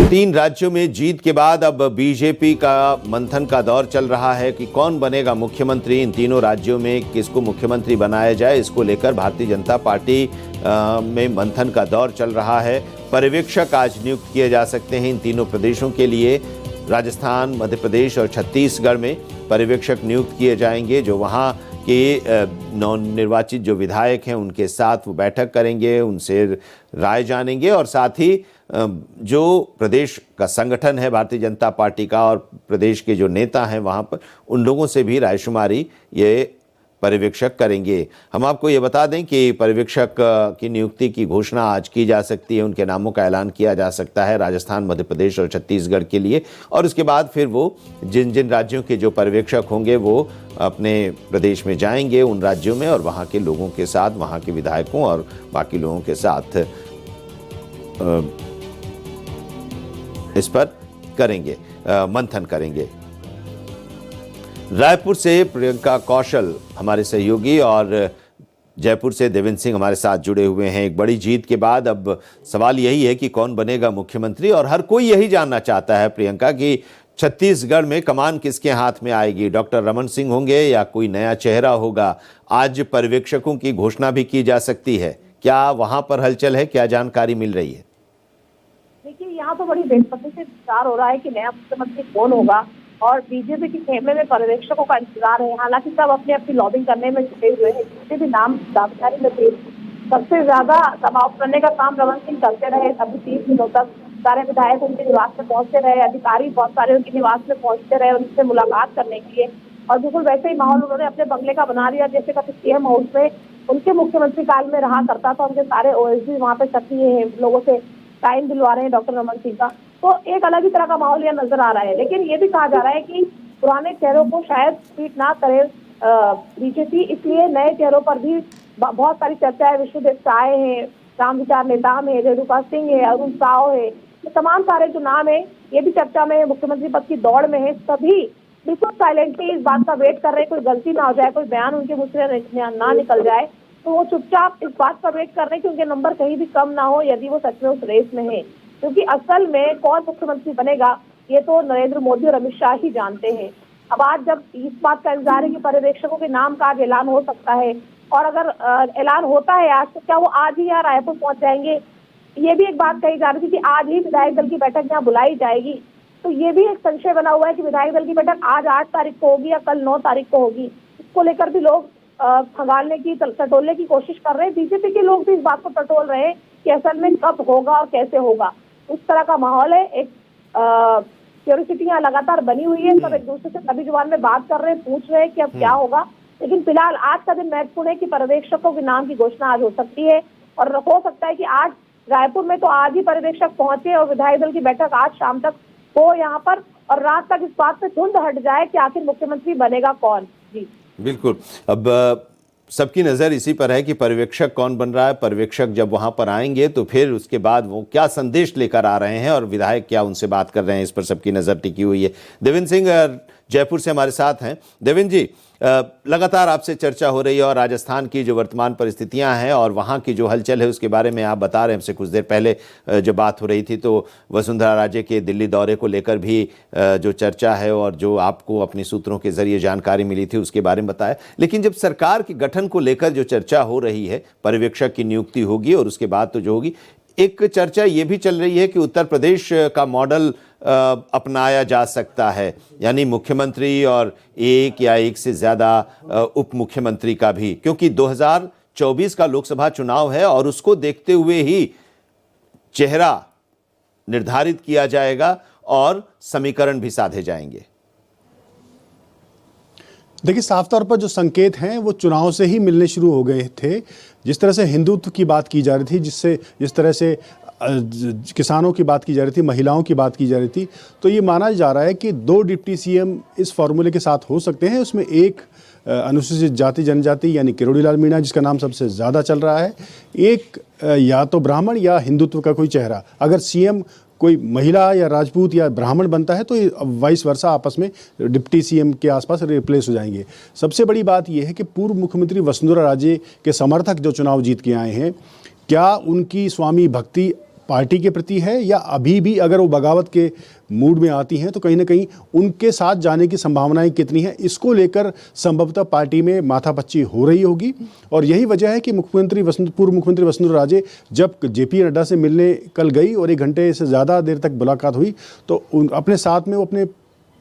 तीन राज्यों में जीत के बाद अब बीजेपी का मंथन का दौर चल रहा है कि कौन बनेगा मुख्यमंत्री। इन तीनों राज्यों में किसको मुख्यमंत्री बनाया जाए, इसको लेकर भारतीय जनता पार्टी में मंथन का दौर चल रहा है। पर्यवेक्षक आज नियुक्त किए जा सकते हैं इन तीनों प्रदेशों के लिए। राजस्थान, मध्य प्रदेश और छत्तीसगढ़ में पर्यवेक्षक नियुक्त किए जाएंगे, जो वहाँ के नवनिर्वाचित जो विधायक हैं उनके साथ वो बैठक करेंगे, उनसे राय जानेंगे और साथ ही जो प्रदेश का संगठन है भारतीय जनता पार्टी का और प्रदेश के जो नेता हैं वहाँ पर, उन लोगों से भी रायशुमारी ये पर्यवेक्षक करेंगे। हम आपको ये बता दें कि पर्यवेक्षक की नियुक्ति की घोषणा आज की जा सकती है, उनके नामों का ऐलान किया जा सकता है राजस्थान, मध्य प्रदेश और छत्तीसगढ़ के लिए। और उसके बाद फिर वो जिन जिन राज्यों के जो पर्यवेक्षक होंगे वो अपने प्रदेश में जाएंगे, उन राज्यों में, और वहाँ के लोगों के साथ, वहाँ के विधायकों और बाकी लोगों के साथ इस पर करेंगे, मंथन करेंगे। रायपुर से प्रियंका कौशल हमारे सहयोगी और जयपुर से देवेंद्र सिंह हमारे साथ जुड़े हुए हैं। एक बड़ी जीत के बाद अब सवाल यही है कि कौन बनेगा मुख्यमंत्री, और हर कोई यही जानना चाहता है प्रियंका कि छत्तीसगढ़ में कमान किसके हाथ में आएगी। डॉक्टर रमन सिंह होंगे या कोई नया चेहरा होगा। आज पर्यवेक्षकों की घोषणा भी की जा सकती है, क्या वहां पर हलचल है, क्या जानकारी मिल रही है? देखिए, यहाँ तो बड़ी बेसब्री से इंतजार हो रहा है कि नया मुख्यमंत्री कौन होगा, और बीजेपी के खेमे में पर्यवेक्षकों का इंतजार है। हालांकि सब अपने अपनी लॉबिंग करने में जुटे हुए हैं, जितने भी नाम दावेदारी में थे सबसे ज्यादा दबाव करने का काम रमन सिंह करते रहे। अभी 30 दिनों तक सारे विधायक उनके निवास में पहुंचते रहे, अधिकारी बहुत सारे उनके निवास में पहुंचते रहे उनसे मुलाकात करने के लिए, और बिल्कुल वैसे ही माहौल उन्होंने अपने बंगले का बना लिया जैसे कभी सीएम हाउस में उनके मुख्यमंत्री काल में रहा करता था। उनके सारे ओएसडी वहाँ पे सक्रिय है, लोगों से टाइम दिलवा रहे हैं डॉक्टर रमन सिंह का। तो एक अलग ही तरह का माहौल यह नजर आ रहा है। लेकिन ये भी कहा जा रहा है कि पुराने चेहरों को शायद ट्रीट ना करे बीजेपी, इसलिए नए चेहरों पर भी बहुत सारी चर्चा है। विष्णुदेव साय है, राम विचार नेताम है, रेणुका सिंह है, अरुण साव है, तो तमाम सारे जो नाम है ये भी चर्चा में, मुख्यमंत्री पद की दौड़ में है। सभी बिल्कुल साइलेंटली इस बात का वेट कर रहे हैं कोई गलती ना हो जाए, कोई बयान उनके मुंह से ना निकल जाए, तो वो चुपचाप इस बात का वेट कर रहे हैं कि उनके नंबर कहीं भी कम ना हो यदि वो सच में उस रेस में है। क्योंकि असल में कौन मुख्यमंत्री बनेगा ये तो नरेंद्र मोदी और अमित शाह ही जानते हैं। अब आज जब इस बात का इंतजार है कि पर्यवेक्षकों के नाम का आज ऐलान हो सकता है, और अगर ऐलान होता है आज, तो क्या वो आज ही यहाँ रायपुर पहुंच जाएंगे? ये भी एक बात कही जा रही थी कि आज ही विधायक दल की बैठक यहाँ बुलाई जाएगी। तो ये भी एक संशय बना हुआ है कि विधायक दल की बैठक आज 8 तारीख को होगी या कल 9 तारीख को होगी। इसको लेकर भी लोग खंगालने की, टटोलने की कोशिश कर रहे हैं। बीजेपी के लोग भी इस बात को टटोल रहे हैं कि असल में कब होगा और कैसे होगा। उस तरह का माहौल है। एक क्यूरियोसिटी यहाँ लगातार बनी हुई है। सब एक दूसरे से सभी जुबान में बात कर रहे हैं, पूछ रहे हैं कि अब क्या होगा। लेकिन फिलहाल आज का दिन महत्वपूर्ण है कि पर्यवेक्षकों के नाम की घोषणा आज हो सकती है, और हो सकता है कि आज रायपुर में तो आज ही पर्यवेक्षक पहुंचे और विधायक दल की बैठक आज शाम तक हो यहाँ पर, और रात तक इस बात पे धुंध हट जाए कि आखिर मुख्यमंत्री बनेगा कौन। जी बिल्कुल। अब सबकी नज़र इसी पर है कि पर्यवेक्षक कौन बन रहा है। पर्यवेक्षक जब वहां पर आएंगे तो फिर उसके बाद वो क्या संदेश लेकर आ रहे हैं और विधायक क्या उनसे बात कर रहे हैं, इस पर सबकी नज़र टिकी हुई है। देवेंद्र सिंह जयपुर से हमारे साथ हैं। देवेंद्र जी, लगातार आपसे चर्चा हो रही है और राजस्थान की जो वर्तमान परिस्थितियां हैं और वहां की जो हलचल है उसके बारे में आप बता रहे हैं। हमसे कुछ देर पहले जब बात हो रही थी तो वसुंधरा राजे के दिल्ली दौरे को लेकर भी जो चर्चा है और जो आपको अपने सूत्रों के जरिए जानकारी मिली थी उसके बारे में बताया। लेकिन जब सरकार के गठन को लेकर जो चर्चा हो रही है, पर्यवेक्षक की नियुक्ति होगी और उसके बाद तो जो होगी, एक चर्चा ये भी चल रही है कि उत्तर प्रदेश का मॉडल अपनाया जा सकता है, यानी मुख्यमंत्री और एक या एक से ज़्यादा उप मुख्यमंत्री का भी, क्योंकि 2024 का लोकसभा चुनाव है और उसको देखते हुए ही चेहरा निर्धारित किया जाएगा और समीकरण भी साधे जाएंगे। देखिए, साफ तौर पर जो संकेत हैं वो चुनाव से ही मिलने शुरू हो गए थे। जिस तरह से हिंदुत्व की बात की जा रही थी, जिस तरह से किसानों की बात की जा रही थी, महिलाओं की बात की जा रही थी, तो ये माना जा रहा है कि 2 डिप्टी सीएम इस फॉर्मूले के साथ हो सकते हैं। उसमें एक अनुसूचित जाति जनजाति यानी किरोड़ी लाल मीणा जिसका नाम सबसे ज़्यादा चल रहा है, एक या तो ब्राह्मण या हिंदुत्व का कोई चेहरा। अगर सीएम कोई महिला या राजपूत या ब्राह्मण बनता है तो वाइस वर्सा आपस में डिप्टी सीएम के आसपास रिप्लेस हो जाएंगे। सबसे बड़ी बात यह है कि पूर्व मुख्यमंत्री वसुंधरा राजे के समर्थक जो चुनाव जीत के आए हैं, क्या उनकी स्वामी भक्ति पार्टी के प्रति है, या अभी भी अगर वो बगावत के मूड में आती हैं तो कहीं ना कहीं उनके साथ जाने की संभावनाएं कितनी हैं, इसको लेकर संभवतः पार्टी में माथापच्ची हो रही होगी। और यही वजह है कि पूर्व मुख्यमंत्री वसुंधरा राजे जब जेपी नड्डा से मिलने कल गई और 1 घंटे से ज़्यादा देर तक मुलाकात हुई, तो अपने साथ में वो अपने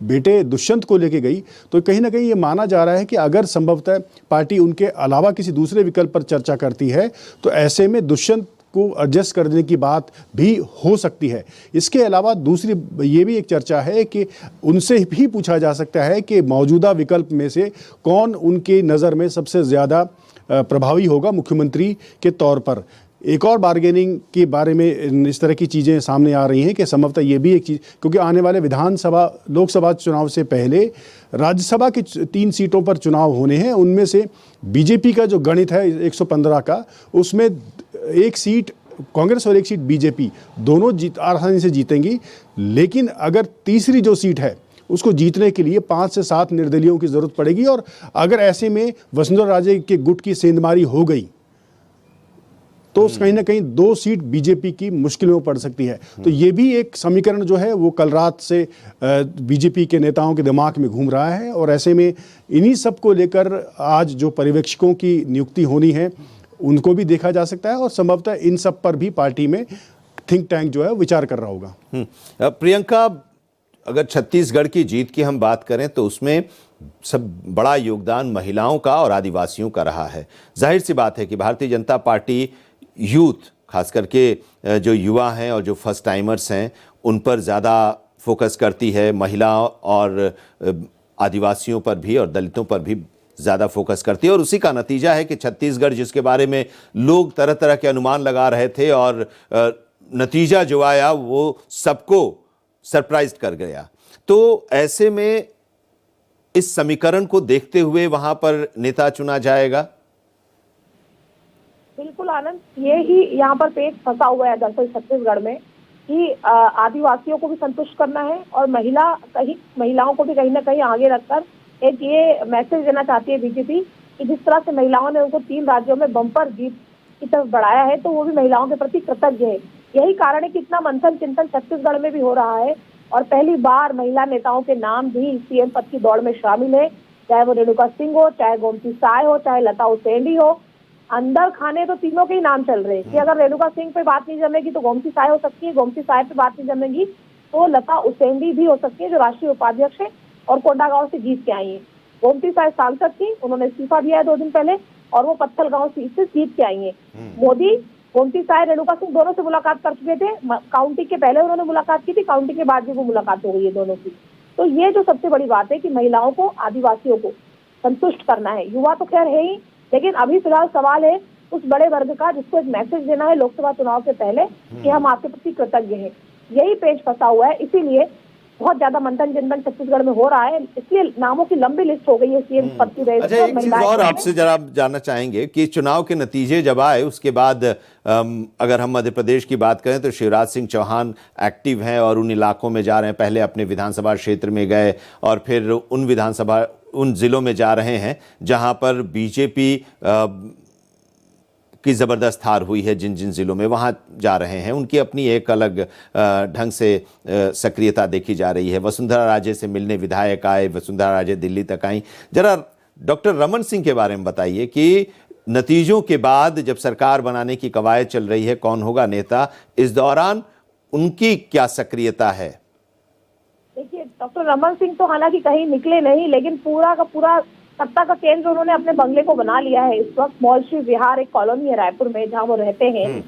बेटे दुष्यंत को लेके गई, तो कहीं ना कहीं ये माना जा रहा है कि अगर संभवतः पार्टी उनके अलावा किसी दूसरे विकल्प पर चर्चा करती है तो ऐसे में दुष्यंत को एडजस्ट करने की बात भी हो सकती है। इसके अलावा दूसरी ये भी एक चर्चा है कि उनसे भी पूछा जा सकता है कि मौजूदा विकल्प में से कौन उनकी नज़र में सबसे ज़्यादा प्रभावी होगा मुख्यमंत्री के तौर पर। एक और बार्गेनिंग के बारे में इस तरह की चीज़ें सामने आ रही हैं कि संभवतः ये भी एक चीज़, क्योंकि आने वाले लोकसभा चुनाव से पहले राज्यसभा की 3 सीटों पर चुनाव होने हैं। उनमें से बीजेपी का जो गणित है 115 का, उसमें 1 सीट कांग्रेस और 1 सीट बीजेपी, दोनों आसानी से जीतेंगी। लेकिन अगर तीसरी जो सीट है उसको जीतने के लिए 5 से 7 निर्दलीयों की ज़रूरत पड़ेगी, और अगर ऐसे में वसुंधरा राजे के गुट की सेंधमारी हो गई तो कहीं ना कहीं 2 सीट बीजेपी की मुश्किल में पड़ सकती है। तो ये भी एक समीकरण जो है वो कल रात से बीजेपी के नेताओं के दिमाग में घूम रहा है, और ऐसे में इन्हीं सब को लेकर आज जो पर्यवेक्षकों की नियुक्ति होनी है उनको भी देखा जा सकता है, और संभवतः इन सब पर भी पार्टी में थिंक टैंक जो है विचार कर रहा होगा। प्रियंका, अगर छत्तीसगढ़ की जीत की हम बात करें तो उसमें सब बड़ा योगदान महिलाओं का और आदिवासियों का रहा है। जाहिर सी बात है कि भारतीय जनता पार्टी यूथ, खास करके जो युवा हैं और जो फर्स्ट टाइमर्स हैं, उन पर ज़्यादा फोकस करती है, महिलाओं और आदिवासियों पर भी और दलितों पर भी ज़्यादा फोकस करती है। और उसी का नतीजा है कि छत्तीसगढ़, जिसके बारे में लोग तरह तरह के अनुमान लगा रहे थे, और नतीजा जो आया वो सबको सरप्राइज कर गया। तो ऐसे में इस समीकरण को देखते हुए वहां पर नेता चुना जाएगा। बिल्कुल आनंद, ये ही यहाँ पर पेच फंसा हुआ है दरअसल छत्तीसगढ़ में कि आदिवासियों को भी संतुष्ट करना है, और महिलाओं को भी कहीं ना कहीं आगे रखकर एक ये मैसेज देना चाहती है बीजेपी कि जिस तरह से महिलाओं ने उनको 3 राज्यों में बम्पर जीत की तरफ बढ़ाया है, तो वो भी महिलाओं के प्रति कृतज्ञ है। यही कारण है कि इतना मंथन चिंतन छत्तीसगढ़ में भी हो रहा है, और पहली बार महिला नेताओं के नाम भी सीएम पद की दौड़ में शामिल है, चाहे वो रेणुका सिंह हो, चाहे गोमती साय हो, चाहे लता उसेंडी हो। अंदर खाने तो तीनों के ही नाम चल रहे हैं कि अगर रेणुका सिंह पे बात नहीं जमेगी तो गोमती साय हो सकती है, गोमती साय पे बात नहीं जमेगी तो लता उसेंडी भी हो सकती है, जो राष्ट्रीय उपाध्यक्ष है और कोंडागांव से जीत के आई है। गोमती साय सांसद थी, उन्होंने इस्तीफा दिया है 2 दिन पहले, और वो पत्थलगांव सीट से जीत के आई है। मोदी, गोमती साय, रेणुका सिंह दोनों से मुलाकात कर चुके थे। काउंटिंग के पहले उन्होंने मुलाकात की थी, काउंटिंग के बाद भी वो मुलाकात हो गई है दोनों की। तो ये जो सबसे बड़ी बात है कि महिलाओं को, आदिवासियों को संतुष्ट करना है। युवा तो खैर है ही, लेकिन अभी फिलहाल सवाल है उस बड़े वर्ग का जिसको एक मैसेज देना है लोकसभा चुनाव से पहले कि हम आपके प्रति कृतज्ञ हैं। यही पेच फंसा हुआ है, इसीलिए बहुत ज्यादा मंथन चिंतन छत्तीसगढ़ में हो रहा है, इसलिए नामों की लंबी लिस्ट हो गई है सीएम पद की रेस। अच्छा, एक चीज और आपसे जरा जानना चाहेंगे कि चुनाव के नतीजे जब आए उसके बाद अगर हम मध्य प्रदेश की बात करें तो शिवराज सिंह चौहान एक्टिव हैं और उन इलाकों में जा रहे हैं। पहले अपने विधानसभा क्षेत्र में गए और फिर उन जिलों में जा रहे हैं जहां पर बीजेपी की ज़बरदस्त हार हुई है। जिन जिन ज़िलों में वहाँ जा रहे हैं, उनकी अपनी एक अलग ढंग से सक्रियता देखी जा रही है। वसुंधरा राजे से मिलने विधायक आए, वसुंधरा राजे दिल्ली तक आई। जरा डॉक्टर रमन सिंह के बारे में बताइए कि नतीजों के बाद जब सरकार बनाने की कवायद चल रही है, कौन होगा नेता, इस दौरान उनकी क्या सक्रियता है? देखिए, डॉक्टर रमन सिंह तो हालांकि कहीं निकले नहीं, लेकिन पूरा का पूरा सत्ता का केंद्र उन्होंने अपने बंगले को बना लिया है। इस वक्त मॉल श्री विहार एक कॉलोनी है रायपुर में जहां वो रहते हैं,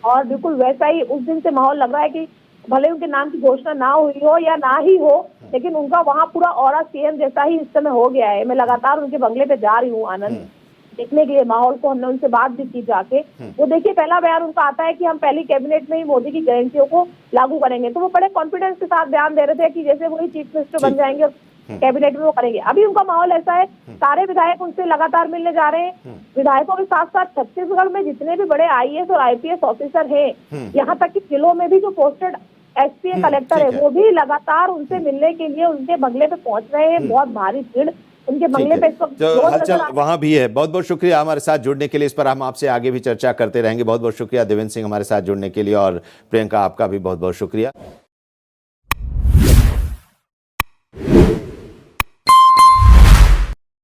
और बिल्कुल वैसा ही उस दिन से माहौल लग रहा है कि भले उनके नाम की घोषणा ना हुई हो या ना ही हो, लेकिन उनका वहां पूरा ऑरा सीएम जैसा ही इस समय हो गया है। मैं लगातार उनके बंगले पे जा रही हूँ आनंद, देखने के लिए माहौल को। हमने उनसे बात भी की जाके। वो देखिए, पहला बयान उनका आता है कि हम पहली कैबिनेट में ही मोदी की गारंटियों को लागू करेंगे। तो वो बड़े कॉन्फिडेंस के साथ बयान दे रहे थे कि जैसे वही चीफ मिनिस्टर बन जाएंगे और कैबिनेट में वो करेंगे। अभी उनका माहौल ऐसा है, सारे विधायक उनसे लगातार मिलने जा रहे हैं। विधायकों के साथ साथ छत्तीसगढ़ में जितने भी बड़े आईएएस और आईपीएस ऑफिसर हैं, यहाँ तक कि जिलों में भी जो पोस्टेड एसपी कलेक्टर है, वो भी लगातार उनसे मिलने के लिए उनके बंगले पे पहुंच रहे हैं। बहुत भारी भीड़ उनके ठीक बंगले है। पे इस वक्त तो रोज हलचल नजर आ- वहां भी है। बहुत बहुत शुक्रिया हमारे साथ जुड़ने के लिए। इस पर हम आपसे आगे भी चर्चा करते रहेंगे। बहुत बहुत शुक्रिया देवेंद्र सिंह हमारे साथ जुड़ने के लिए, और प्रियंका आपका भी बहुत बहुत शुक्रिया।